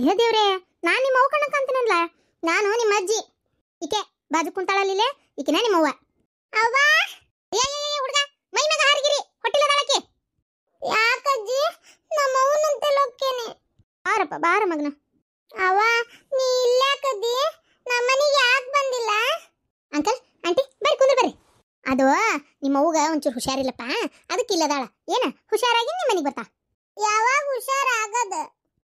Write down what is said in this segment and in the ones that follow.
ಅಯ್ಯೋ ದೇವ್ರೆ, ನಾನು ನಿಮ್ಮ ಅವ್ವ ಕಣ್ಣಕ್ಕೆ ಅಂತೀನಲ್ಲ. ನಾನು ನಿಮ್ಮ ಅಜ್ಜಿ. ಈಕೆ ಬಾಜು ಕುಂತಾಳಲ್ಲಿಲೆ, ಈಕೆನ ನಿಮ್ಮವ್ವ. ಅವ್ವ ಹುಡುಗ ಮೈ ಮ್ಯಾಗ ಹಾರಿಗಿರಿ, ಹೊಟ್ಟಿಲ್ಲದಾಳಕ್ಕೆ. ಯಾಕಜ್ಜಿ? ನಮ್ಮ ಅವ್ವನಂತೆ ಲೋಕೇನೆ. ಬಾರಪ್ಪ ಬಾರ ಮಗನ. ಅವ್ವ ನೀ ಇಲ್ಲಾಕದ್ದಿ? ನಮ್ಮನಿಗೆ ಯಾಕೆ ಬಂದಿಲ್ಲ? ಅಂಕಲ್ ಆಂಟಿ ಬರ್ರಿ ಕುಂದ್ರ ಬರ್ರಿ. ಅದು ನಿಮ್ಮ ಅವ್ವಗ ಒಂಚೂರು ಹುಷಾರಿಲ್ಲಪ್ಪ, ಅದಕ್ಕೆ ಇಲ್ಲದಾಳ. ಏನ ಹುಷಾರಾಗಿ ನಿಮ್ಮ ಮನೆಗೆ ಬರ್ತಾ. ಯಾವಾಗ ಹುಷಾರಾಗದ?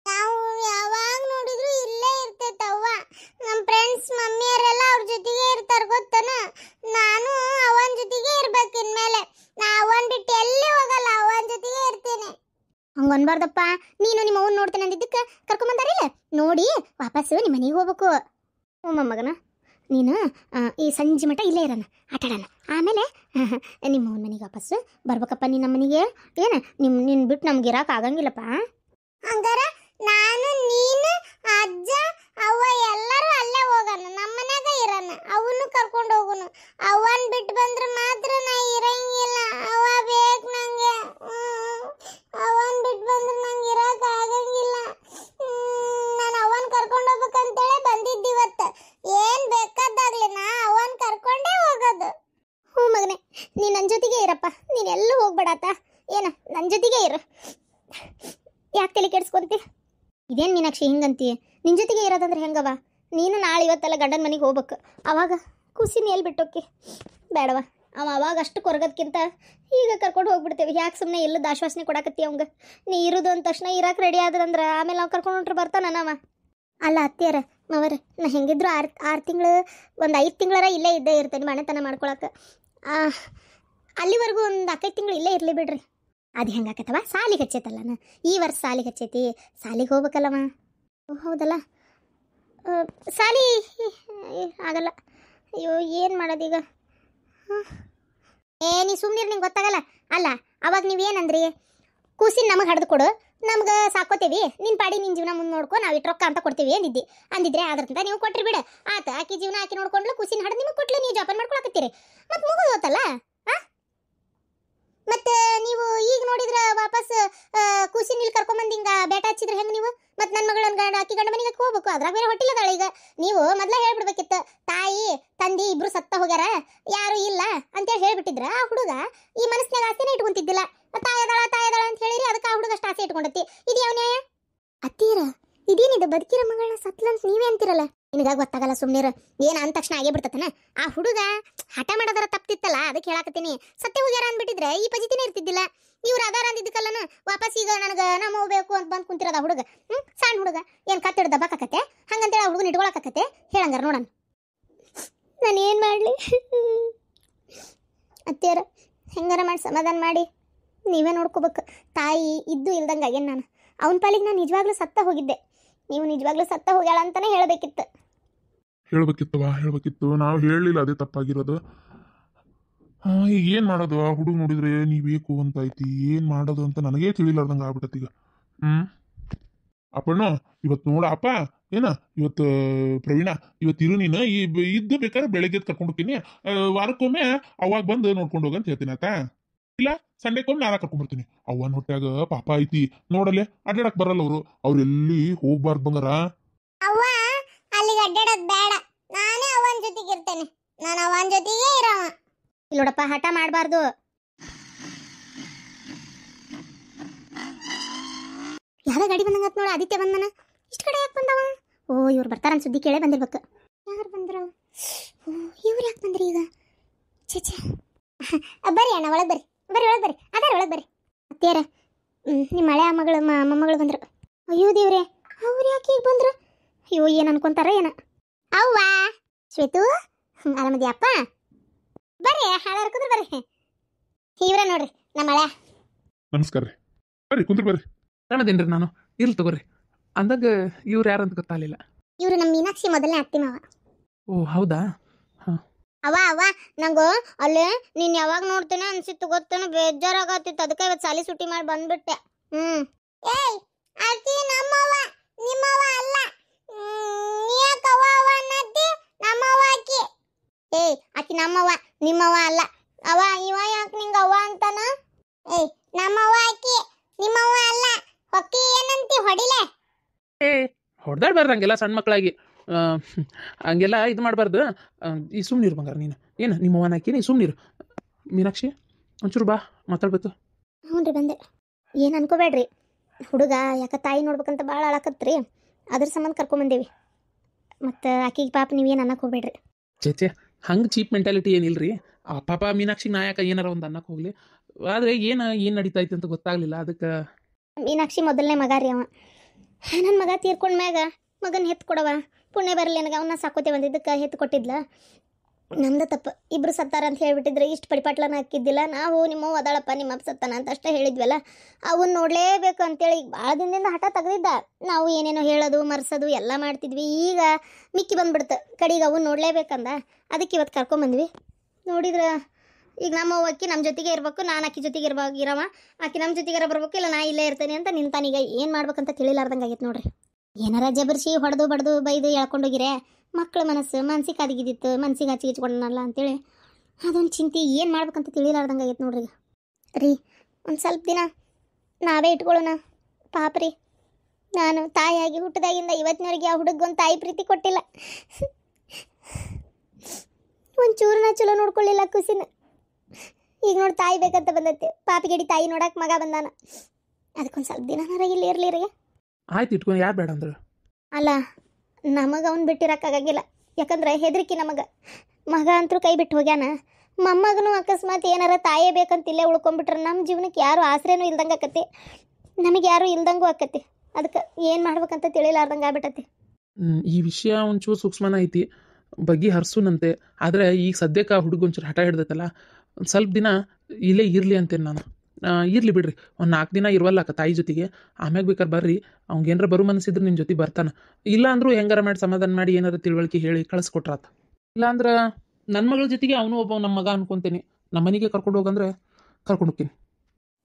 ನಾವು ಯಾವಾಗ ನೋಡಿದ್ರು ಇಲ್ಲೇ ಇರ್ತೈತವ್ವ. ನಮ್ಮ ಫ್ರೆಂಡ್ಸ್ ಮಮ್ಮಿಯರೆಲ್ಲ ಅವ್ರ ಜೊತೆಗೆ ಇರ್ತಾರ ಗೊತ್ತನ. ನಾನು ಅವನ ಜೊತೆಗೆ ಇರ್ಬೇಕು ಇನ್ಮೇಲೆ. ನಾ ಅವನ್ ಬಿಟ್ಟು ಎಲ್ಲಿ ಹೋಗಲ್ಲ, ಅವನ ಜೊತೆಗೆ ಇರ್ತೀನಿ. ಹಂಗ ಅನ್ಬಾರ್ದಪ್ಪ. ನೀನು ನಿಮ್ಮ ಅವ್ವನ್ ನೋಡ್ತೇನೆ ಅಂದಿದ್ದಕ್ಕೆ ಕರ್ಕೊಂಬಂದಾರಿಲ್ಲ, ನೋಡಿ ವಾಪಸ್ಸು ನಿಮ್ಮ ಮನೆಗೆ ಹೋಗ್ಬೇಕು. ಮಗನ ನೀನು ಈ ಸಂಜೆ ಮಠ ಇಲ್ಲೇ ಇರೋಣ, ಆಟಾಡೋಣ. ಆಮೇಲೆ ನಿಮ್ಮ ಅವ್ವನ ಮನೆಗೆ ವಾಪಸ್ಸು ಬರ್ಬೇಕಪ್ಪ. ನೀನು ನಮ್ಮ ಮನೆಗೆ ಏನು ನಿನ್ನ ಬಿಟ್ಟು ನಮ್ಗೆ ಇರಕ್ಕೆ ಆಗಂಗಿಲ್ಲಪ್ಪ. ಹಂಗಾರ ನಾನು ನೀನು ಅಜ್ಜ ಅವ್ವ ಎಲ್ಲರೂ ಅಲ್ಲೇ ಹೋಗೋಣ, ನಮ್ಮ ಮನ್ಯಾಗ ಇರೋಣ. ಅವನು ಕರ್ಕೊಂಡು ಹೋಗುನು. ಅವನ್ ಬಿಟ್ಟು ಬಂದ್ರೆ ಮಾತ್ರ ನಾ ಇರಂಗಿಲ್ಲ. ಅವ ಬೇಕು ನಂಗೆ. ಅವನ್ ಬಿಟ್ಟು ಬಂದ್ರೆ ನಂಗೆ ಇರಕ್ಕೆ ಆಗಂಗಿಲ್ಲ. ನಾನು ಅವನ್ ಕರ್ಕೊಂಡು ಹೋಗ್ಬೇಕಂತೇಳಿ ಬಂದಿದ್ದಿವತ್ತು. ಏನ್ ಬೇಕಾದಾಗ್ಲಿ ನಾ ಅವನ್ ಕರ್ಕೊಂಡೇ ಹೋಗೋದು. ಹ್ಞೂ ಮಗನೇ, ನೀನು ನನ್ನ ಜೊತೆಗೆ ಇರಪ್ಪ. ನೀನು ಎಲ್ಲೂ ಹೋಗ್ಬೇಡಾತ. ಏನ ನನ್ನ ಜೊತೆಗೆ ಇರು. ಯಾಕೆ ತಲೆ ಕೆಡಿಸ್ಕೊಂತಿ? ಇದೇನು ಮೀನಾಕ್ಷಿ ಹಿಂಗಂತೀಯ? ನಿನ್ನ ಜೊತೆಗೆ ಇರೋದಂದ್ರೆ ಹೆಂಗವ? ನೀನು ನಾಳೆ ಇವತ್ತೆಲ್ಲ ಗಂಡನ ಮನೆಗೆ ಹೋಗ್ಬೇಕು. ಅವಾಗ ಕುಸಿನ ಎಲ್ಲಿ ಬಿಟ್ಟೋಕೆ ಬೇಡವ. ಅವಾಗ ಅಷ್ಟು ಕೊರಗೋದ್ಕಿಂತ ಈಗ ಕರ್ಕೊಂಡು ಹೋಗ್ಬಿಡ್ತೇವೆ. ಯಾಕೆ ಸುಮ್ಮನೆ ಎಲ್ಲದ ಆಶ್ವಾಸನೆ ಕೊಡಾಕತ್ತಿ ಅವಂಗೆ? ನೀ ಇರೋದು ಅಂದ ತಕ್ಷಣ ಇರಕ್ಕೆ ರೆಡಿ ಆದ್ರಂದ್ರೆ ಆಮೇಲೆ ನಾವು ಕರ್ಕೊಂಡು ಹೊಂಟ್ರೆ ಬರ್ತಾನವ. ಅಲ್ಲ ಅತ್ತಿಯಾರ ಮವರ, ನಾ ಹೆಂಗಿದ್ರು 6 ತಿಂಗಳು ಒಂದು 5 ತಿಂಗಳರ ಇಲ್ಲೇ ಇದ್ದೇ ಇರ್ತೇನೆ ಮನೆತನ ಮಾಡ್ಕೊಳಕ್ಕೆ. ಅಲ್ಲಿವರೆಗೂ ಒಂದು 4-5 ತಿಂಗಳು ಇಲ್ಲೇ ಇರಲಿ ಬಿಡ್ರಿ. ಅದು ಹೆಂಗಾಕತ್ತವ? ಸಾಲಿಗೆ ಹಚ್ಚೈತಲ್ಲ, ಈ ವರ್ಷ ಸಾಲಿಗೆ ಹಚ್ಚೈತಿ. ಸಾಲಿಗೆ ಹೋಗ್ಬೇಕಲ್ಲವ. ಹೌದಲ್ಲ, ಸಾಲಿ ಆಗಲ್ಲ. ಅಯ್ಯೋ ಏನು ಮಾಡೋದೀಗ? ನೀ ಸುಮ್ಮನಿರು, ನಿಂಗೆ ಗೊತ್ತಾಗಲ್ಲ. ಅಲ್ಲ ಅವಾಗ ನೀವೇನಂದ್ರಿ? ಕೂಸಿನ ನಮಗೆ ಹಡ್ದು ಕೊಡು, ನಮ್ಗೆ ಸಾಕೋತೀವಿ, ನಿನ್ನ ಪಾಡಿ ನಿನ್ನ ಜೀವನ ಮುಂದೆ ನೋಡ್ಕೊ, ನಾವು ಇಟ್ಟು ರೊಕ್ಕ ಅಂತ ಕೊಡ್ತೀವಿ ಅಂದಿದ್ರೆ ಅದ್ರಂತ ನೀವು ಕೊಟ್ರಿ ಬಿಡು. ಆತ ಆಕಿ ಜೀವನ ಆಕಿ ನೋಡ್ಕೊಂಡ್ಲು, ಕೂಸಿನ ಹಡ್ದು ನಿಮಗೆ ಕೊಟ್ಲು, ನೀವು ಜೋಪಾನ ಮಾಡ್ಕೊಳಕತ್ತೀರಿ. ಮತ್ತು ಮುಗಿದೋತಲ್ಲ. ಮತ್ತೆ ನೀವು ಈಗ ನೋಡಿದ್ರೆ ವಾಪಸ್ ಕೂಸಿನ ಇಲ್ಲಿ ಕರ್ಕೊಂಬಂದು ಹಿಂಗೆ ಬೇಟ ಹಚ್ಚಿದ್ರೆ ಹೆಂಗೆ ನೀವು? ಮತ್ತು ನನ್ನ ಮಗಳನ್ನ ಆಕಿ ಗಂಡ ಮನೆಗೆ ಹೋಗ್ಬೇಕು. ಅದ್ರಾಗ ಬೇರೆ ಹೊಟ್ಟಿಲ್ಲದಾಳ. ಈಗ ನೀವು ಮೊದಲೇ ಹೇಳ್ಬಿಡ್ಬೇಕಿತ್ತು, ತಾಯಿ ತಂದಿ ಇಬ್ರು ಸತ್ತ ಹೋಗ್ಯಾರ, ಯಾರು ಇಲ್ಲ ಅಂತೇಳಿ ಹೇಳ್ಬಿಟ್ಟಿದ್ರ ಆ ಹುಡುಗ ಈ ಮನಸ್ಸಿನಾಗ ಆಸೆನೇ ಇಟ್ಕೊಂತಿದ್ದಿಲ್ಲ. ತಾಯದಾಳ ಅಂತ ಹೇಳಿರಿ, ಅದಕ್ಕೆ ಆ ಹುಡುಗ ಅಷ್ಟು ಆಸೆ ಇಟ್ಕೊಂಡತಿ. ಇದು ಯಾವ ನ್ಯಾಯ? ಅತ್ತೀರ ಇದೇನಿದು? ಬದುಕಿರೋ ಮಗಳನ್ನ ಸತ್ಲಂತ ನೀವೇ ಅಂತಿರಲ್ಲ. ನಿನಗಾಗ ಗೊತ್ತಾಗಲ್ಲ, ಸುಮ್ಮನಿರ. ಏನು ಅಂದ ತಕ್ಷಣ ಆಗೇ ಬಿಡ್ತತನ? ಆ ಹುಡುಗ ಹಠ ಮಾಡೋದರ ತಪ್ತಿತ್ತಲ್ಲ, ಅದಕ್ಕೆ ಹೇಳಾಕತ್ತೀನಿ. ಸತ್ಯ ಹೋಗ್ಯಾರ ಅಂದ್ಬಿಟ್ಟಿದ್ರೆ ಈ ಪಜಿತಿನೇ ಇರ್ತಿದ್ದಿಲ್ಲ. ಇವ್ರು ಆಧಾರ ಅಂದಿದ್ದಕ್ಕಲ್ಲನು ವಾಪಸ್ ಈಗ ನನಗೆ ನಮ್ಮ ಹೋಗ್ಬೇಕು ಅಂತ ಬಂದು ಕುಂತಿರೋದ ಹುಡುಗ. ಸಣ್ಣ ಹುಡುಗ ಏನು ಕತ್ತಿಡ ದಬ್ಬಾಕತ್ತೆ ಹಂಗಂತೇಳಿ ಆ ಹುಡುಗನ ಇಟ್ಕೊಳಕತ್ತೆ. ಹೇಳಂಗಾರ ನೋಡೋಣ. ನಾನು ಏನು ಮಾಡಲಿ ಅತ್ತಿಯರ? ಹೆಂಗಾರ ಮಾಡಿ ಸಮಾಧಾನ ಮಾಡಿ ನೀವೇ ನೋಡ್ಕೋಬೇಕು. ತಾಯಿ ಇದ್ದು ಇಲ್ದಂಗೆ ಆಗ್ಯೇನು ನಾನು. ಅವನ ಪಾಲಿಗೆ ನಾನು ನಿಜವಾಗ್ಲೂ ಸತ್ತ ಹೋಗಿದ್ದೆ. ನೀವು ನಿಜವಾಗ್ಲೂ ಸತ್ತ ಹೋಗ್ಯಾಳ ಅಂತಾನೆ ಹೇಳಬೇಕಿತ್ತು. ಹೇಳ್ಬೇಕಿತ್ತು. ನಾವು ಹೇಳಲಿಲ್ಲ, ಅದೇ ತಪ್ಪಾಗಿರೋದು. ಈಗ ಏನು ಮಾಡೋದು? ಆ ಹುಡುಗ ನೋಡಿದ್ರೆ ನೀ ಬೇಕು ಅಂತ ಐತಿ. ಏನು ಮಾಡೋದು ಅಂತ ನನಗೇ ತಿಳಿಲಾರ್ದಂಗೆ ಆಗ್ಬಿಟ್ಟತಿ ಈಗ. ಅಪ್ಪಣ್ಣು ಇವತ್ತು ನೋಡ ಅಪ್ಪ, ಏನ ಇವತ್ತು ಪ್ರವೀಣ ಇವತ್ತು ಇರು ನೀನು. ಇದ್ದು ಬೇಕಾದ್ರೆ ಬೆಳಗ್ಗೆ ಕರ್ಕೊಂಡು ಹೋಗ್ತೀನಿ. ವಾರಕ್ಕೊಮ್ಮೆ ಅವಾಗ ಬಂದು ನೋಡ್ಕೊಂಡು ಹೋಗಂತ ಹೇಳ್ತೀನಿ ಆತ. ಇಲ್ಲ ಸಂಡೆಕ್ಕೊಮ್ಮೆ ನಾನ ಕರ್ಕೊಂಡ್ಬರ್ತೀನಿ. ಅವನ ಹೊಟ್ಯಾಗ ಪಾಪ ಐತಿ ನೋಡಲ್ಲೇ, ಅಡ್ಡಾಡಕ್ ಬರಲ್ಲ ಅವ್ರು ಎಲ್ಲಿ ಹೋಗ್ಬಾರ್ದು ಬಂಗಾರ. ಅವ್ವ ಅಲ್ಲಿಗೆ ಅಡ್ಡಾಡೋದು ಬೇಡ, ನಾನೇ ಅವನ ಜೊತೆಗೆ ಇರ್ತೇನೆ. ನಾನು ಅವನ ಜೊತೆಗೆ ಇರವ. ಇಲ್ಲೋಡಪ್ಪ, ಹಠ ಮಾಡಬಾರ್ದು. ಯಾವ್ದೋ ಗಾಡಿ ಬಂದಂಗತ್ ನೋಡ. ಆದಿತ್ಯ ಬಂದನ. ಇಷ್ಟು ಕಡೆ ಯಾಕೆ ಬಂದವ? ಓ ಇವ್ರು ಬರ್ತಾರ ಸುದ್ದಿ ಕೇಳೇ ಬಂದಿರ್ಬೇಕು. ಯಾರು ಬಂದ್ರ? ಓ ಇವ್ರು ಯಾಕೆ ಬಂದ್ರಿ ಈಗ? ಛೇ ಬರ್ರಿ ಅಣ್ಣ, ಒಳಗೆ ಬರ್ರಿ ಒಳಗೆ ಬರ್ರಿ. ಅದಾರ ಒಳಗೆ ಬರ್ರಿ. ಅತ್ತಿಯಾರ ನಿಮ್ಮ ಹಳೆ ಮಗಳು ಮೊಮ್ಮಗಳು ಬಂದ್ರು. ಅಯ್ಯೋ ದೇವ್ರೆ, ಅವ್ರು ಯಾಕೆ ಈಗ ಬಂದ್ರು? ಅಯ್ಯೋ ಏನು ಅನ್ಕೊಂತಾರ ಏನ? ಅವ್ವ ಶ್ವೇತು, ಆರಾಮದಿಯಪ್ಪ? ಬರ್ರಿ ಹಾಳಾರ ಕುಂದ್ರ ಬರ್ರಿ. ಇವ್ರ ನೋಡ್ರಿ ನಮ್ಮ ಹಳೆ. ನಮಸ್ಕಾರ ರೀ. ಬರ್ರಿ ಕುಂದ್ರ ಬರ್ರಿ. ಕಾಣದೇನ್ರಿ ನಾನು? ಇರ್ಲಿ ತಗೋರಿ. ಅಂದಾಗ ಇವ್ರು ಯಾರಂತ ಗೊತ್ತಾಗಲಿಲ್ಲ. ಇವ್ರು ನಮ್ಮ ಮೀನಾಕ್ಷಿ ಮೊದಲನೇ ಅತ್ತಿ ಮಾವ. ಓ ಹೌದಾ? ಅವ್ವ ನಂಗು ಅಲ್ಲಿ ನೀನ್ ಯಾವಾಗ ನೋಡ್ತೇನೆ ಅನ್ಸಿತ್ತು ಗೊತ್ತೇನು? ಬೇಜಾರಾಗತ್ತಿತ್ತು. ಅದಕ್ಕೆ ಇವತ್ತು ಸಾಲಿ ಸುಟ್ಟಿ ಮಾಡಿ ಬಂದ್ಬಿಟ್ಟೆ. ಏಯ್ ಆಕಿ ನಮ್ಮವ್ವ, ನಿಮ್ಮವ್ವ ಅಲ್ಲ. ನೀಯಾಕವ್ವ ಅವ್ವ ಅನ್ನತ್ತಿ? ನಮ್ಮವ್ವ ಆಕಿ. ಏಯ್ ಆಕಿ ನಮ್ಮವ್ವ, ನಿಮ್ಮವ್ವ ಅಲ್ಲ. ಅವ್ವ ಇವ ಯಾಕೆ ನಿಂಗೆ ಅವ್ವ ಅಂತಾನ? ಏಯ್ ನಮ್ಮವ್ವ ಆಕಿ, ನಿಮ್ಮವ್ವ ಅಲ್ಲ. ಹೊಕ್ಕಿ ಏನಂತಿ? ಹೊಡಿಲೆ. ಏ ಹೊಡೆದಾಡ್ಬಾರ್ದು ಹಂಗೆಲ್ಲ ಸಣ್ಣ ಮಕ್ಕಳಾಗಿ ಹಂಗೆಲ್ಲ ಇದು ಮಾಡಬಾರ್ದು. ಈ ಸುಮ್ಮನಿರು ಬಂಗಾರ ನೀನು ಏನು ನಿಮ್ಮ ಅವನ ಹಾಕಿ ನೀ ಸುಮ್ಮನಿರು. ಮೀನಾಕ್ಷಿ ಒಂಚೂರು ಬಾ ಮಾತಾಡ್ಬೇಕು. ಹ್ಞೂ ರೀ ಬಂದೆ. ಏನು ಅನ್ಕೋಬೇಡ್ರಿ, ಹುಡುಗ ಯಾಕೆ ತಾಯಿ ನೋಡ್ಬೇಕಂತ ಭಾಳ ಅಳಕತ್ರಿ, ಅದ್ರ ಸಂಬಂಧ ಕರ್ಕೊಂಬಂದೇವಿ. ಮತ್ತು ಆಕಿಗೆ ಪಾಪ ನೀವೇನು ಅನ್ನಕ್ಕೆ ಹೋಗ್ಬೇಡ್ರಿ. ಚೇಚೆ ಹಂಗೆ ಚೀಪ್ ಮೆಂಟಾಲಿಟಿ ಏನಿಲ್ರಿ. ಪಾಪ ಮೀನಾಕ್ಷಿಗೆ ನಾ ಯಾಕೆ ಏನಾರ ಒಂದು ಅನ್ನಕ್ಕೆ ಹೋಗ್ಲಿ, ಆದರೆ ಏನು ನಡೀತೈತೆ ಅಂತ ಗೊತ್ತಾಗಲಿಲ್ಲ ಅದಕ್ಕೆ. ಮೀನಾಕ್ಷಿ ಮೊದಲನೇ ಮಗ ರೀ ಅವ. ನನ್ನ ಮಗ ತೀರ್ಕೊಂಡ ಮ್ಯಾಗ ಮಗನ ಹೆತ್ತು ಕೊಡವ ಪುಣ್ಯ ಬರಲಿ ನನಗೆ, ಅವನ್ನ ಸಾಕೋತೇವೆ ಅಂದಿದ್ದಕ್ಕೆ ಹೆತ್ತು ಕೊಟ್ಟಿದ್ಲ. ನಮ್ದು ತಪ್ಪು, ಇಬ್ರು ಸತ್ತಾರ ಅಂತ ಹೇಳ್ಬಿಟ್ಟಿದ್ರೆ ಇಷ್ಟು ಪಡಿಪಾಟ್ಲನ ಹಾಕಿದ್ದಿಲ್ಲ. ನಾವು ನಿಮ್ಮವ್ವ ಅದಾಳಪ್ಪ ನಿಮ್ಮ ಅಪ್ಪ ಸತ್ತಾನ ಅಂತ ಅಷ್ಟೇ ಹೇಳಿದ್ವಲ್ಲ. ಅವನ್ನ ನೋಡಲೇಬೇಕು ಅಂತೇಳಿ ಈಗ ಭಾಳ ದಿನದಿಂದ ಹಠ ತೆಗೆದಿದ್ದ. ನಾವು ಏನೇನೋ ಹೇಳೋದು ಮರ್ಸೋದು ಎಲ್ಲ ಮಾಡ್ತಿದ್ವಿ. ಈಗ ಮಿಕ್ಕಿ ಬಂದ್ಬಿಡ್ತು ಕಡೆಗೆ ಅವನ್ನ ನೋಡಲೇಬೇಕಂದ, ಅದಕ್ಕೆ ಇವತ್ತು ಕರ್ಕೊಂಬಂದ್ವಿ. ನೋಡಿದ್ರೆ ಈಗ ನಮ್ಮ ಅಕ್ಕಿ ನಮ್ಮ ಜೊತೆಗೆ ಇರಬೇಕು, ನಾನು ಅಕ್ಕಿ ಜೊತೆಗೆ ಇರವ, ಆಕಿ ನಮ್ಮ ಜೊತೆಗಾರ ಬರ್ಬೇಕು, ಇಲ್ಲ ನಾ ಇಲ್ಲೇ ಇರ್ತೇನೆ ಅಂತ ನಿಂತಾನೀಗ. ಏನು ಮಾಡ್ಬೇಕಂತ ತಿಳಿಲಾರ್ದಂಗೆ ಆಗೈತೆ ನೋಡ್ರಿ. ಏನಾರ ಜಬರ್ಸಿ ಹೊಡೆದು ಬಡ್ದು ಬೈದು ಹೇಳ್ಕೊಂಡೋಗಿರೆ ಮಕ್ಕಳ ಮನಸ್ಸಿಗೆ ಕಾದಿಗಿದ್ದಿತ್ತು, ಮನ್ಸಿಗೆ ಹಚ್ಚಿಗಿಚ್ಕೊಂಡನಲ್ಲ ಅಂತೇಳಿ ಅದೊಂದು ಚಿಂತೆ. ಏನು ಮಾಡ್ಬೇಕಂತ ತಿಳಿಲಾರ್ದಂಗೆ ಆಗೈತೆ ನೋಡ್ರಿ. ರೀ ಒಂದು ಸ್ವಲ್ಪ ದಿನ ನಾವೇ ಇಟ್ಕೊಳ್ಳೋಣ ಪಾಪ ರೀ. ನಾನು ತಾಯಿಯಾಗಿ ಹುಟ್ಟಿದಾಗಿಂದ ಇವತ್ತಿನವರೆಗೆ ಆ ಹುಡುಗೊಂದು ತಾಯಿ ಪ್ರೀತಿ ಕೊಟ್ಟಿಲ್ಲ. ಒಂಚೂರನ್ನ ಚಲೋ ನೋಡ್ಕೊಳ್ಳಿಲ್ಲ ಖುಷಿನ. ಈಗ ನೋಡಿ ತಾಯಿ ಬೇಕಂತ ಬಂದೈತೆ, ಪಾಪಿಗಡಿ ತಾಯಿ ನೋಡಕ್ಕೆ ಮಗ ಬಂದಾನ. ಅದಕ್ಕೊಂದು ಸ್ವಲ್ಪ ದಿನ ಇಲ್ಲಿ ಇರಲಿ ರೀ. ಆಯ್ತು ಇಟ್ಕೊಂಡು ಯಾರು ಬೇಡ ಅಂದ್ರೆ. ಅಲ್ಲ ನಮಗೆ ಅವ್ನು ಬಿಟ್ಟಿರೋಕ್ಕಾಗಿಲ್ಲ, ಯಾಕಂದ್ರೆ ಹೆದರಿಕೆ ನಮಗೆ. ಮಗ ಅಂತರೂ ಕೈ ಬಿಟ್ಟು ಹೋಗ್ಯಾನ, ಮೊಮ್ಮಗನು ಅಕಸ್ಮಾತ್ ಏನಾರ ತಾಯೇ ಬೇಕಂತ ಇಲ್ಲೇ ಉಳ್ಕೊಂಡ್ಬಿಟ್ರೆ ನಮ್ಮ ಜೀವನಕ್ಕೆ ಯಾರು ಆಸರೆನೂ ಇಲ್ದಂಗೆ ಆಕತಿ, ನಮಗೆ ಯಾರು ಇಲ್ದಂಗೂ ಆಕತಿ. ಅದಕ್ಕೆ ಏನು ಮಾಡ್ಬೇಕಂತ ತಿಳಿಲಾರ್ದಂಗೆ ಆಗ್ಬಿಟ್ಟತಿ. ಈ ವಿಷಯ ಒಂಚೂರು ಸೂಕ್ಷ್ಮನ ಐತಿ, ಬಗ್ಗೆ ಹರ್ಸುನಂತೆ. ಆದರೆ ಈಗ ಸದ್ಯಕ್ಕೆ ಹುಡುಗ ಒಂಚೂರು ಹಠ ಹಿಡ್ದೈತಲ್ಲ, ಒಂದು ಸ್ವಲ್ಪ ದಿನ ಇಲ್ಲೇ ಇರಲಿ ಅಂತೇನೆ ನಾನು. ಇರಲಿ ಬಿಡ್ರಿ, ಒಂದು 4 ದಿನ ಇರುವಲ್ಲ ತಾಯಿ ಜೊತೆಗೆ, ಆಮ್ಯಾಗ ಬೇಕಾದ್ರೆ ಬರ್ರಿ. ಅವ್ಗೆ ಏನಾರ ಬರೋ ಮನಸ್ಸಿದ್ರೆ ನಿಮ್ಮ ಜೊತೆ ಬರ್ತಾನೆ. ಇಲ್ಲ ಅಂದರೂ ಹೆಂಗಾರ ಮಾಡಿ ಸಮಾಧಾನ ಮಾಡಿ ಏನಾರ ತಿಳುವಳಿಕೆ ಹೇಳಿ ಕಳಿಸ್ಕೊಟ್ರಾತ. ಇಲ್ಲ ಅಂದ್ರೆ ನನ್ನ ಮಗಳ ಜೊತೆಗೆ ಅವನು ಒಬ್ಬ ನಮ್ಮ ಮಗ ಅನ್ಕೊತೀನಿ. ನಮ್ಮ ಮನೆಗೆ ಕರ್ಕೊಂಡು ಹೋಗಂದ್ರೆ ಕರ್ಕೊಂಡು ಹೋಗ್ತೀನಿ.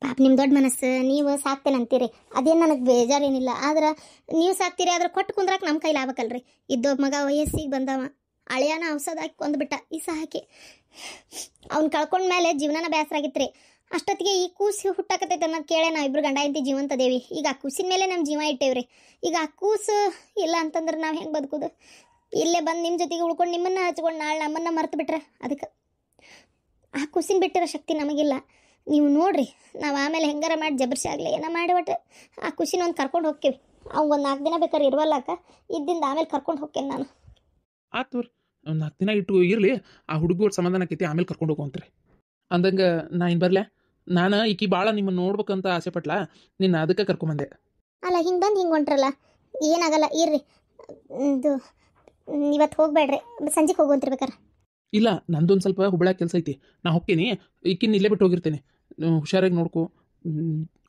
ಪಾಪ ನಿಮ್ಮ ದೊಡ್ಡ ಮನಸ್ಸು, ನೀವು ಸಾಕ್ತೇನೆ ಅಂತೀರಿ, ಅದೇನು ನನಗೆ ಬೇಜಾರೇನಿಲ್ಲ. ಆದ್ರೆ ನೀವು ಸಾಕ್ತೀರಿ, ಆದ್ರೆ ಕೊಟ್ಟು ಕುಂದ್ರಾಕ ನಮ್ಮ ಕೈಲಿ ಆಗ್ಬೇಕಲ್ರಿ. ಇದ್ದೊಬ್ಬ ಮಗ ವಯಸ್ಸಿಗೆ ಬಂದವ, ಅಳಿಯಾನ ಔಷಧ ಹಾಕಿ ಕೊಂದ್ಬಿಟ್ಟ ಇಸ ಹಾಕಿ. ಅವ್ನು ಕಳ್ಕೊಂಡ್ಮೇಲೆ ಜೀವನನ ಬೇಸರ ಆಗಿತ್ತು ರೀ. ಅಷ್ಟೊತ್ತಿಗೆ ಈ ಕೂಸು ಹುಟ್ಟಾಕತೈತೆ ಅನ್ನೋದು ಕೇಳೇ ನಾವು ಇಬ್ರು ಗಂಡ ಹೆಂಡತಿ ಜೀವಂತದೇವಿ. ಈಗ ಆ ಕೂಸಿನ ಮೇಲೆ ನಮ್ಮ ಜೀವ ಇಟ್ಟೇವ್ರಿ. ಈಗ ಆ ಕೂಸು ಇಲ್ಲ ಅಂತಂದ್ರೆ ನಾವು ಹೆಂಗೆ ಬದುಕೋದು? ಇಲ್ಲೇ ಬಂದು ನಿಮ್ಮ ಜೊತೆಗೆ ಉಳ್ಕೊಂಡು ನಿಮ್ಮನ್ನು ಹಚ್ಕೊಂಡು ನಾಳೆ ನಮ್ಮನ್ನು ಮರ್ತು ಬಿಟ್ರೆ ಅದಕ್ಕೆ ಆ ಕೂಸಿನ ಬಿಟ್ಟಿರೋ ಶಕ್ತಿ ನಮಗಿಲ್ಲ. ನೀವು ನೋಡ್ರಿ, ನಾವು ಆಮೇಲೆ ಹೆಂಗಾರ ಮಾಡಿ ಜಬರ್ಸಿ ಆಗಲಿ ಏನೋ ಮಾಡಿ ಒಟ್ಟು ಆ ಖುಷಿನ ಒಂದು ಕರ್ಕೊಂಡು ಹೋಗ್ತೀವಿ. ಅವ್ಗೊಂದು 4 ದಿನ ಬೇಕಾದ್ರೆ ಇರುವಲ್ಲಾಕ, ಇದ್ದಿಂದ ಆಮೇಲೆ ಕರ್ಕೊಂಡು ಹೋಗ್ತೇನೆ ನಾನು. ಆತು ಒಂದು 4 ದಿನ ಇಟ್ಟು ಇರಲಿ, ಆ ಹುಡುಗರು ಸಮಾಧಾನ ಆಕೈತಿ, ಆಮೇಲೆ ಕರ್ಕೊಂಡು ಹೋಗುವಂತ್ರಿ. ಅಂದಂಗೆ ನಾ ಇನ್ನು ಬರಲೆ. ನಾನು ಈಕಿ ಭಾಳ ನಿಮ್ಮನ್ನು ನೋಡ್ಬೇಕಂತ ಆಸೆ ಪಟ್ಲ, ನಿನ್ನ ಅದಕ್ಕೆ ಕರ್ಕೊಂಬಂದೆ. ಅಲ್ಲ ಹಿಂಗೆ ಬಂದು ಹಿಂಗೆ ಹೊಂಟ್ರಲ್ಲ, ಏನಾಗಲ್ಲ ಇರ್ರಿ. ಇದು ಇವತ್ತು ಹೋಗ್ಬೇಡ್ರಿ, ಸಂಜೆಗೆ ಹೋಗುವಂತ್ರಿ ಬೇಕಾರೆ. ಇಲ್ಲ ನಂದೊಂದು ಸ್ವಲ್ಪ ಹುಬ್ಬಳ್ಳಿ ಕೆಲಸ ಐತಿ, ನಾ ಹೋಗ್ತೀನಿ. ಈಕಿನ ಇಲ್ಲೇ ಬಿಟ್ಟು ಹೋಗಿರ್ತೇನೆ, ಹುಷಾರಾಗಿ ನೋಡ್ಕೊ.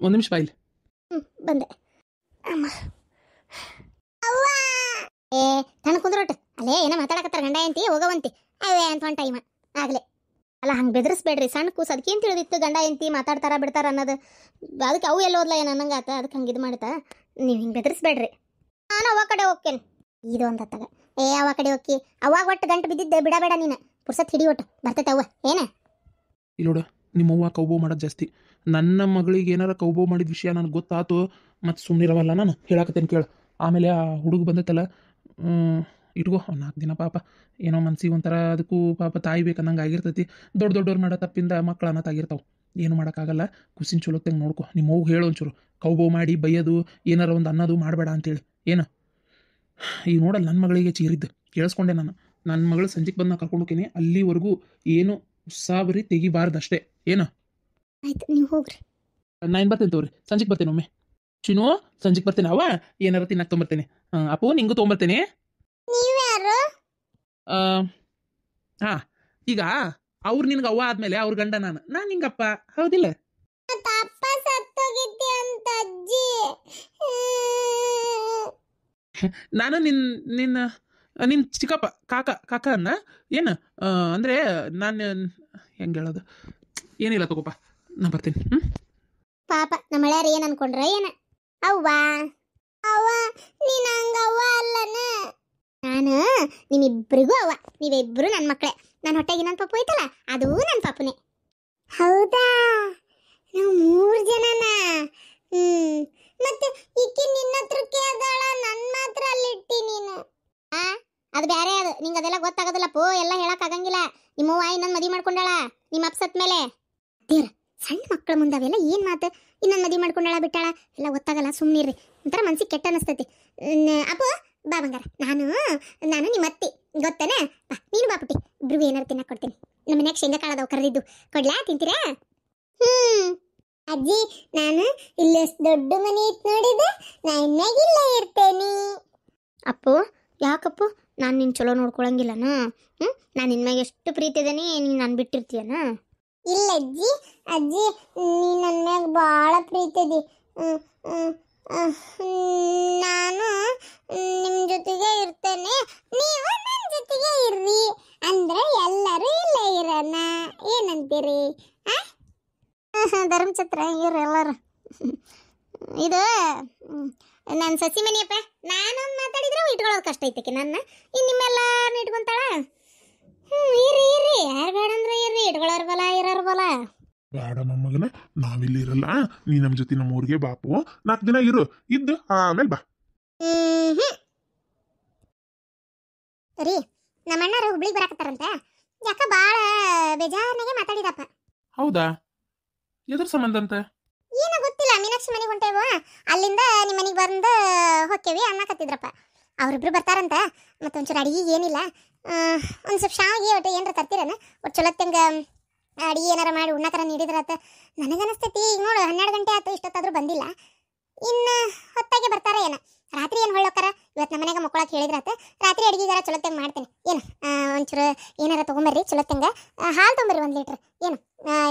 1 ನಿಮಿಷ ಬಾಯಿಲಿ. ಬಂದೆ ಅಮ್ಮ. ಏ ತಣ್ಣ ಕುಂದ್ರೋಟ್ ಅಲ್ಲೇ ಏನೋ ಮಾತಾಡಕತ್ತಾರ ಗಂಡ ಎಂತಿ, ಹೋಗವಂತಿ ಅವೇ ಅಂತ ಒಂದು ಟೈಮ ಆಗಲೇ. ಅಲ್ಲ ಹಂಗೆ ಬೆದರಿಸ್ಬೇಡ್ರಿ, ಸಣ್ಣ ಕೂಸು ಅದಕ್ಕೇನು ತಿಳಿದಿತ್ತು ಗಂಡ ಎಂತಿ ಮಾತಾಡ್ತಾರ ಬಿಡ್ತಾರ ಅನ್ನೋದು. ಅದಕ್ಕೆ ಅವು ಎಲ್ಲ ಓದ್ಲ ಏನು ಅನ್ನಂಗೆ ಆತ, ಅದಕ್ಕೆ ಹಂಗೆ ಇದು ಮಾಡ್ತಾ. ನೀವು ಹಿಂಗೆ ಬೆದರಿಸ್ಬೇಡ್ರಿ. ನಾನು ಅವ ಕಡೆ ಹೋಗ್ತೇನೆ ಇದು ಒಂದು ಹತ್ತಾಗ. ಏ ಅವ ಕಡೆ ಹೋಗಿ ಅವಾಗ ಒಟ್ಟು ಗಂಟು ಬಿದ್ದಿದ್ದೆ ಬಿಡಬೇಡ ನೀನು, ಪುರ್ಸತ್ ಹಿಡಿ ಒಟ್ಟು ಬರ್ತೈತೆ ಅವ್ವ. ಏನ ಇಲ್ಲೋಡ, ನಿಮ್ಮವ್ವ ಕೌಬೋ ಮಾಡೋದು ಜಾಸ್ತಿ. ನನ್ನ ಮಗಳಿಗೆ ಏನಾರ ಕೌಬೋ ಮಾಡಿದ ವಿಷಯ ನನಗೆ ಗೊತ್ತಾತು, ಮತ್ತು ಸುಮ್ಮನಿರವಲ್ಲ ನಾನು ಹೇಳಾಕತ್ತೇನೆ ಕೇಳು. ಆಮೇಲೆ ಆ ಹುಡುಗ ಬಂದೈತಲ್ಲ, ಇಟ್ಕೋ 4 ದಿನ ಪಾಪ ಏನೋ ಮನ್ಸಿಗೆ ಒಂಥರ, ಅದಕ್ಕೂ ಪಾಪ ತಾಯಿ ಬೇಕನ್ನಂಗೆ ಆಗಿರ್ತೈತಿ. ದೊಡ್ಡವ್ರು ಮಾಡೋ ತಪ್ಪಿಂದ ಮಕ್ಕಳು ಅನ್ನತ್ತಾಗಿರ್ತಾವೆ, ಏನು ಮಾಡೋಕ್ಕಾಗಲ್ಲ. ಖುಷಿನ ಚಲೋತ್ತಂಗೆ ನೋಡ್ಕೊ. ನಿಮ್ಮ ಅವ್ಗೆ ಹೇಳು ಒಂಚೂರು, ಕೌಬೋ ಮಾಡಿ ಬೈಯೋದು ಏನಾರ ಒಂದು ಅನ್ನೋದು ಮಾಡಬೇಡ ಅಂತೇಳಿ. ಏನು ಈಗ ನೋಡಲ್ಲ ನನ್ನ ಮಗಳಿಗೆ ಚೀರಿದ್ದು ಕೇಳಿಸ್ಕೊಂಡೆ ನಾನು. ನನ್ನ ಮಗಳು ಸಂಜೆಗೆ ಬಂದು ನಾ ಕರ್ಕೊಂಡು ಹೋಗ್ತೀನಿ, ಅಲ್ಲಿವರೆಗೂ ಏನು ಉತ್ಸಾಬರಿ ತೆಗಿಬಾರ್ದು ಅಷ್ಟೇ. ಏನು ಆಯ್ತು ನೀವು ಹೋಗ್ರಿ. ನಾನು ಬರ್ತೇನೆ ತಗೋರಿ, ಸಂಜೆಗೆ ಬರ್ತೇನೆ. ಒಮ್ಮೆ ಚಿನ್ನು ಸಂಜೆಗೆ ಬರ್ತೇನೆ, ಅವ ಏನಾರ ತಿನ್ನಕ್ಕೆ ತೊಗೊಂಬರ್ತೇನೆ. ಅಪ್ಪು ನಿಂಗೂ ತೊಗೊಂಬರ್ತೇನೆ. ನೀವ್ಯಾರು? ಹಾಂ, ಈಗ ಅವ್ರು ನಿನ್ಗೆ ಅವ್ವ ಆದ್ಮೇಲೆ ಅವ್ರ ಗಂಡ ನಾನು ನಿಂಗಪ್ಪ, ಹೌದಿಲ್ಲ? ಅಪ್ಪ ಸತ್ತೋಗಿದ್ದೆ ಅಂತ ಅಜ್ಜಿ. ನಾನು ನಿನ್ನ ಚಿಕ್ಕಪ್ಪ, ಕಾಕ ಅನ್ನ ಏನು ಅಂದರೆ ನಾನು ಹೆಂಗೆ ಹೇಳೋದು, ಏನಿಲ್ಲ ತಗೋಪ್ಪ, ನಾ ಬರ್ತೀನಿ. ಪಾಪ ನಮ್ಮ ಹಳೆಯರು ಏನು ಅನ್ಕೊಂಡ್ರ ಏನ? ಅವ್ವ ಅವ್ವ ನೀನು ಹಂಗವ್ವ ಅಲ್ಲನ? ನಾನು ನಿಮ್ಮಿಬ್ಬರಿಗೂ ಅವ್ವ, ನೀವಿಬ್ಬರು ನನ್ನ ಮಕ್ಕಳೇ. ನನ್ನ ಹೊಟ್ಟೆಗೆ ನನ್ನ ಪಪ್ಪು ಐತಲ್ಲ, ಅದು ನನ್ನ ಪಪ್ಪನೇ. ಹೌದಾ? ನಾವು 3 ಜನನ? ಹ್ಮ್ ಮತ್ತೆ ಈಕಿ ನಿನ್ನ ಹತ್ರ ಕೇಳ್ದಾಳ ನನ್ ಮಾತ್ರ ಅಲ್ಲಿಟ್ಟಿ ನೀನು ಆ ಅದು ಬ್ಯಾರೆ ಅದು ನಿಂಗೆ ಅದೆಲ್ಲ ಗೊತ್ತಾಗೋದಿಲ್ಲ ಪೋ ಎಲ್ಲ ಹೇಳಕ್ ಆಗಂಗಿಲ್ಲ ನಿಮ್ಮವ್ವ ಇನ್ನೊಂದು ಮದುವೆ ಮಾಡ್ಕೊಂಡಾಳ ನಿಮ್ಮ ಅಪ್ಸತ್ ಮೇಲೆ ತೀರ ಸಣ್ಣ ಮಕ್ಕಳ ಮುಂದೆ ಅವೆಲ್ಲ ಏನು ಮಾತು ಇನ್ನೊಂದು ಮದುವೆ ಮಾಡ್ಕೊಂಡಾಳ ಬಿಟ್ಟಾಳ ಎಲ್ಲ ಗೊತ್ತಾಗಲ್ಲ ಸುಮ್ಮನಿರ್ರಿ ಒಂಥರ ಮನ್ಸಿಗೆ ಕೆಟ್ಟ ಅನಿಸ್ತೈತಿ ಅಪ್ಪು ಬಾ ಬಂಗಾರ ನಾನು ನಿಮ್ಮ ಅತ್ತಿ ಗೊತ್ತೇನೆ ಬಾ ನೀನು ಬಾ ಪುಟ್ಟಿ ಇಬ್ರಿಗೂ ಏನಾರು ತಿನ್ನಕ್ಕೆ ಕೊಡ್ತೀನಿ ನಮ್ಮ ಮನ್ಯಾಗ ಶೇಂಗಾ ಕಾಳದವು ಕರೆದಿದ್ದು ಕೊಡ್ಲಾ ತಿಂತೀರಾ ಅಜ್ಜಿ ನಾನು ಇಲ್ಲಿ ದೊಡ್ಡ ಮನೆ ಇತ್ತು ನೋಡಿದೆ ನಾ ಇನ್ನಾಗಿಲ್ಲ ಇರ್ತೇನೆ ಅಪ್ಪು ಯಾಕಪ್ಪು ನಾನು ನಿನ್ನ ಚಲೋ ನೋಡ್ಕೊಳಂಗಿಲ್ಲನ ನಾನು ನಿನ್ನ ಮ್ಯಾಗ ಎಷ್ಟು ಪ್ರೀತಿ ಇದೇನಿ ನೀನು ನಾನು ಬಿಟ್ಟಿರ್ತೀಯನ ಇಲ್ಲ ಅಜ್ಜಿ ಅಜ್ಜಿ ನೀ ನನ್ನ ಮ್ಯಾಗ ಭಾಳ ಪ್ರೀತಿ ಇದೆ ನಾನು ನಿಮ್ಮ ಜೊತೆಗೆ ಇರ್ತೇನೆ ನೀವು ನನ್ನ ಜೊತೆಗೆ ಇರ್ರಿ ಅಂದ್ರೆ ಎಲ್ಲರೂ ಇಲ್ಲೇ ಇರೋಣ ಏನಂತೀರಿ ಧರ್ಮಛತ್ರ ಇವ್ರು ಎಲ್ಲರೂ ಇದು ನನ್ನ ಸಸಿ ಮನಿಯಪ್ಪ ನಾನೊಂದು ಮಾತಾಡಿದ್ರೆ ಇಟ್ಕೊಳ್ಳೋದು ಕಷ್ಟ ಐತಕ್ಕೆ ನನ್ನ ಇನ್ನು ನಿಮ್ಮೆಲ್ಲ ಇಟ್ಕೊಂತಾಳ ಇರ್ರಿ ಯಾರು ಬೇಡ ಅಂದ್ರೆ ಇರ್ರಿ ಇಟ್ಕೊಳ್ಳೋರ್ ಬಲ ಇರೋರ್ ಬಲ ಬೇಡ ಮೊಮ್ಮಗನ ನಾವಿಲ್ಲಿ ಇರಲ್ಲ ನೀ ನಮ್ಮ ಜೊತೆ ನಮ್ಮ ಊರಿಗೆ ಬಾಪು 4 ದಿನ ಇರು ಇದ್ದು ಆಮೇಲೆ ಬಾ ಸರಿ ನಮ್ಮ ಅಣ್ಣಾರು ಹುಬ್ಳಿಗೆ ಬರಾಕತ್ತಾರಂತೆ ಯಾಕ ಭಾಳ ಬೇಜಾರ್ನಾಗೆ ಮಾತಾಡಿದಪ್ಪ ಹೌದಾ ಎದ್ರ ಸಂಬಂಧ ಅಂತ ಏನೋ ಗೊತ್ತಿಲ್ಲ ಮೀನಾಕ್ಷಿ ಮನೆಗೆ ಹೊಂಟೇವು ಅಲ್ಲಿಂದ ನಿಮ್ಮ ಮನೆಗೆ ಬಂದು ಹೊಕ್ಕೇವಿ ಅನ್ನಕತ್ತಿದ್ರಪ್ಪ ಅವ್ರಿಬ್ರು ಬರ್ತಾರಂತ ಮತ್ತೊಂಚೂರು ಅಡಿಗೆ ಏನಿಲ್ಲ ಒಂದು ಸ್ವಲ್ಪ ಶಾವಿಗೆ ಒಟ್ಟು ಏನಾರ ತರ್ತೀರನ ಒಟ್ಟು ಚಲೋತ್ತಂಗ ಅಡಿಗೆ ಏನಾರ ಮಾಡಿ ಉಣ್ಣಾಕರ ನೀಡಿದ್ರತ್ತ ನನಗನಿಸ್ತೈತಿ ಈಗ ನೋಡು 12 ಗಂಟೆ ಆಯ್ತು ಇಷ್ಟೊತ್ತಾದ್ರೂ ಬಂದಿಲ್ಲ ಇನ್ನು ಹೊತ್ತಾಗೆ ಬರ್ತಾರ ಏನ ರಾತ್ರಿ ಏನು ಹೊಳ್ಳೋಕ್ಕಾರ ಇವತ್ತು ನಮ್ಮ ಮನೆಗೆ ಮಕ್ಕಳಕ್ಕೆ ಹೇಳಿದ್ರತ್ತ ರಾತ್ರಿ ಅಡಿಗೆಗಾರ ಚಲೋತ್ತಂಗೆ ಮಾಡ್ತೇನೆ ಏನು ಒಂಚೂರು ಏನಾರ ತೊಗೊಂಬರ್ರಿ ಚಲೋತ್ತಂಗೆ ಹಾಲು ತೊಗೊಂಬರ್ರಿ 1 ಲೀಟ್ರ್ ಏನು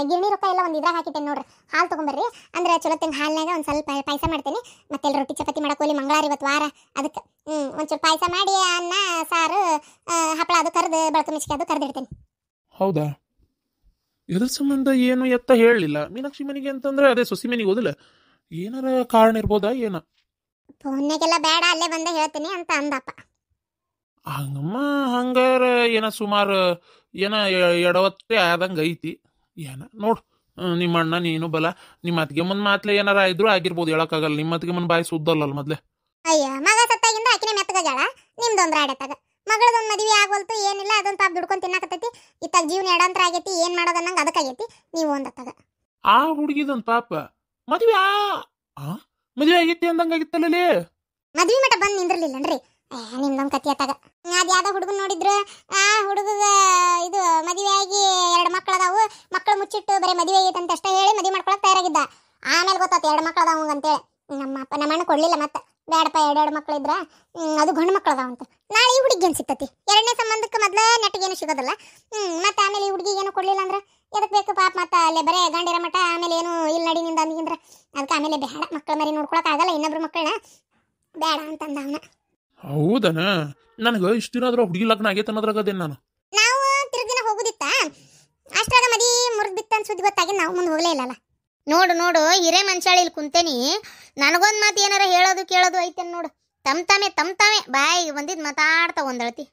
ಗಿರಣಿ ರೊಕ್ಕ ಎಲ್ಲ ಒಂದು ಇದ್ರಾಗ ಹಾಕಿಟ್ಟೇನೆ ನೋಡ್ರಿ ಹಾಲು ತೊಗೊಂಬರ್ರಿ ಅಂದ್ರೆ ಚಲೋತ್ತಂಗೆ ಹಾಲಿನಾಗ ಒಂದು ಸ್ವಲ್ಪ ಪಾಯಸ ಮಾಡ್ತೇನೆ ಮತ್ತೆ ರೊಟ್ಟಿ ಚಪಾತಿ ಮಾಡಕೋಲಿ ಮಂಗಳವಾರ ಇವತ್ತು ವಾರ ಅದಕ್ಕೆ ಒಂಚೂರು ಪಾಯಸ ಮಾಡಿ ಅನ್ನ ಸಾರು ಹಪ್ಪಳ ಅದು ಕರೆದು ಬಳಕ ಮಿಚ್ಕೆ ಅದು ಕರೆದಿಡ್ತೇನೆ ಹೌದಾ ಎದ್ರ ಸಂಬಂಧ ಏನು ಎತ್ತ ಹೇಳಲಿಲ್ಲ ಮೀನಾಕ್ಷಿ ಮನೆಗೆ ಅಂತಂದ್ರೆ ಅದೇ ಸೊಸಿ ಮನೆಗೆ ಹೋದಿಲ್ಲ ಏನಾರ ಕಾರಣ ಇರ್ಬೋದಾ ಏನ ಫೋನ್ಯಾಗೆಲ್ಲ ಬೇಡ ಅಲ್ಲೇ ಬಂದೇ ಹೇಳ್ತೀನಿ ಅಂತ ಅಂದಪ್ಪ ಹಂಗಮ್ಮ ಹಂಗಾರ ಏನ ಸುಮಾರು ಏನ ಎಡವತ್ತೆ ಆದಂಗೆ ಐತಿ ಏನ ನೋಡು ನಿಮ್ಮ ಅಣ್ಣ ನೀನು ಬಲ ನಿಮ್ಮ ಅತ್ತಿಗೆ ಮುಂದೆ ಮಾತ್ಲೆ ಏನಾರ ಇದ್ರು ಆಗಿರ್ಬೋದು ಹೇಳಕ್ಕಾಗಲ್ಲ ನಿಮ್ಮ ಅತ್ತಿಗೆ ಮುಂದೆ ಬಾಯಿ ಸುದ್ದಲ್ಲ ಮೊದ್ಲೆ ಅಯ್ಯ ಮಗ ಸತ್ತಾಗಿಂದ ಆಕಿನೇ ಮೆತ್ತಗಾಗ್ಯಾಳ ನಿಮ್ದೊಂದು ರಾಡತ್ತಾಗ ಮಗಳದೊಂದು ಮದುವೆ ಆಗವಲ್ತು ಏನಿಲ್ಲ ಅದೊಂದು ಪಾಪ ದುಡ್ಕೊಂಡು ತಿನ್ನಕತ್ತೈತಿ ಇತ್ತಾಗ ಜೀವನ ಎಡಂತರ ಆಗೈತಿ ಏನ್ ಮಾಡೋದನ್ನಂಗೆ ಅದಕ್ಕಾಗೈತಿ ನೀವು ಒಂದತ್ತಾಗ ಆ ಹುಡುಗಿದೊಂದು ಪಾಪ ಮದುವೆ ಮದುವೆ ಆಗೈತಿ ಅಂದಂಗಾಗಿತ್ತಲ್ಲೇ ಮದ್ವಿ ಮಠ ಬಂದು ನಿಂದಿರ್ಲಿಲ್ಲನ್ರಿ ನಿಮ್ದೊಂದು ಕತಿ ಅತ್ತಾಗ ಅದ್ ಯಾವ್ದೋ ಹುಡುಗನ್ ನೋಡಿದ್ರು ಆ ಹುಡುಗ ಇದು ಮದುವೆ ಆಗಿ 2 ಮಕ್ಕಳದಾವು ಮಕ್ಕಳು ಮುಚ್ಚಿಟ್ಟು ಬರೀ ಮದುವೆ ಆಗೈತೆ ಅಂತ ಅಷ್ಟೇ ಹೇಳಿ ಮದುವೆ ಮಾಡ್ಕೊಳಕ್ ತಯಾರಾಗಿದ್ದ ಆಮೇಲೆ ಗೊತ್ತಾತ 2 ಮಕ್ಕಳದಾವ ಅಂತೇಳಿ ನಮ್ಮ ಅಣ್ಣ ಕೊಡ್ಲಿಲ್ಲ ಮತ್ತೆ ಬೇಡಪ್ಪ 2 ಮಕ್ಕಳಿದ್ರ ಅದು ಗಂಡು ಮಕ್ಕಳದಾವಂತ ನಾಳೆ ಈ ಹುಡುಗಿ ಏನು ಸಿಗ್ತತಿ 2ನೇ ಸಂಬಂಧಕ್ಕೆ ಮೊದ್ಲ ನೆಟ್ಟಿಗೇನು ಸಿಗೋದಲ್ಲ ಮತ್ತೆ ಆಮೇಲೆ ಈ ಹುಡುಗಿಗೆ ಏನು ಕೊಡ್ಲಿಲ್ಲ ಅಂದ್ರೆ ಎದಕ್ ಬೇಕು ಪಾಪ ಮತ್ತೆ ಅಲ್ಲೇ ಬರೇ ಗಂಡಿರ ಮಠ ಆಮೇಲೆ ಏನು ಇಲ್ಲಿ ನಡಿನಿಂದ ಅಂದಿಂದ್ರ ಅದಕ್ಕೆ ಆಮೇಲೆ ಬೇಡ ಮಕ್ಕಳ ಮರಿ ನೋಡ್ಕೊಳಕ್ ಆಗಲ್ಲ ಇನ್ನೊಬ್ರು ಮಕ್ಕಳನ್ನ ಬೇಡ ಅಂತಂದ ಅವನ ಹೌದನ ನನಗೆ ಇಷ್ಟ ದಿನ ಆದ್ರೂ ಹುಡುಗಿ ಲಗ್ನ ಆಗೈತೆ ಅನ್ನೋದ್ರಾಗದೇನು ನಾನು ನಾವು ತಿರುಗಿನ ಹೋಗುದಿತ್ತ ಅಷ್ಟ್ರಾಗ ಮದಿ ಮುರಿದಿತ್ತ ಅಂತ ಸುದ್ದಿ ಗೊತ್ತಾಗಿ ನಾವು ಮುಂದೆ ಹೋಗ್ಲೇ ಇಲ್ಲಲ್ಲ ನೋಡು ಹಿರೇ ಮನುಷ್ಯಾಳಿ ಇಲ್ಲಿ ಕುಂತೇನಿ ನನಗೊಂದು ಮಾತು ಏನಾರ ಹೇಳೋದು ಕೇಳೋದು ಐತೇನು ನೋಡು ತಮ್ ತಾಮೆ ಬಾಯಿಗೆ ಬಂದಿದ್ದು ಮಾತಾಡ್ತಾ ಒಂದಳತಿ